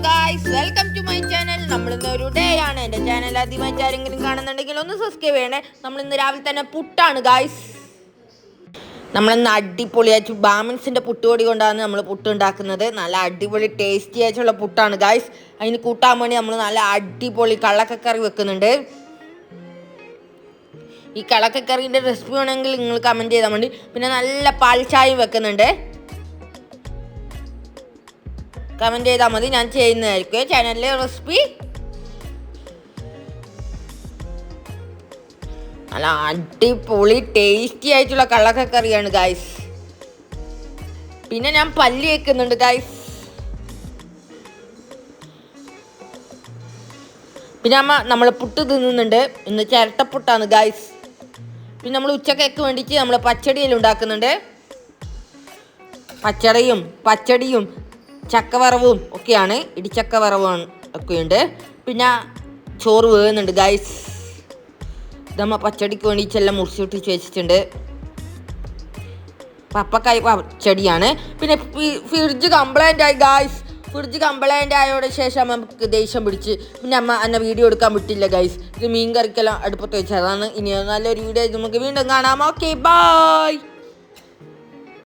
Guys, welcome to my channel. നമ്മളിന്ന് ഒരു day ആണ്. എൻ്റെ ചാനൽ ആദ്യമായിട്ട് ആരെങ്കിലും കാണുന്നുണ്ടെങ്കിൽ ഒന്ന് സബ്സ്ക്രൈബ് ചെയ്യണേ. നമ്മളിന്ന് രാവിലെ തന്നെ പുട്ടാണ് ഗായ്സ്. നമ്മളിന്ന് അടിപൊളിയായിട്ട് ബാമിൻസിൻ്റെ പുട്ടുപൊടി കൊണ്ടാണ് നമ്മൾ പുട്ട് ഉണ്ടാക്കുന്നത്. നല്ല അടിപൊളി ടേസ്റ്റി ആയിട്ടുള്ള പുട്ടാണ് ഗായ്സ്. അതിന് കൂട്ടാൻ വേണ്ടി നമ്മൾ നല്ല അടിപൊളി കള്ളക്കക്കറി വെക്കുന്നുണ്ട്. ഈ കള്ളക്കക്കറീൻ്റെ റെസിപ്പി വേണമെങ്കിൽ നിങ്ങൾ കമൻറ്റ് ചെയ്താൽ മതി. പിന്നെ നല്ല പാൽച്ചായയും വെക്കുന്നുണ്ട്. കമൻറ്റ് ചെയ്താൽ മതി, ഞാൻ ചെയ്യുന്നതായിരിക്കും ചാനലിലെ റെസിപ്പി. നല്ല അടിപൊളി ടേസ്റ്റി ആയിട്ടുള്ള കള്ളക്കക്കറിയാണ് ഗായ്സ്. പിന്നെ ഞാൻ പല്ലി വെക്കുന്നുണ്ട് ഗായ്സ്. പിന്നെ നമ്മൾ പുട്ട് തിന്നുന്നുണ്ട്. ഇന്ന് ചിരട്ടപ്പുട്ടാണ് ഗായ്സ്. പിന്നെ നമ്മൾ ഉച്ചക്കേക്ക് വേണ്ടിയിട്ട് നമ്മൾ പച്ചടിയെല്ലാം ഉണ്ടാക്കുന്നുണ്ട്. പച്ചടിയും ചക്കവറവും ഒക്കെയാണ്, ഇടിച്ചക്ക വറവും ഒക്കെയുണ്ട്. പിന്നെ ചോറ് വേകുന്നുണ്ട് ഗായ്സ്. ഇതമ്മ പച്ചടിക്ക് വേണ്ടിയിട്ടെല്ലാം മുറിച്ചിട്ട് വെച്ചിട്ടുണ്ട്. പപ്പക്കായ് പച്ചടിയാണ്. പിന്നെ ഫ്രിഡ്ജ് കംപ്ലൈൻ്റ് ആയി ഗായ്സ്. ഫ്രിഡ്ജ് കംപ്ലൈൻ്റ് ആയതിനു ശേഷം നമുക്ക് ദേഷ്യം പിടിച്ച് പിന്നെ എന്നെ വീഡിയോ എടുക്കാൻ വിട്ടില്ല ഗായ്സ്. ഇത് മീൻ കറിക്കെല്ലാം അടുപ്പത്ത് വെച്ചതാണ്. ഇനി നല്ലൊരു വീഡിയോ നമുക്ക് വീണ്ടും കാണാം. Okay, by.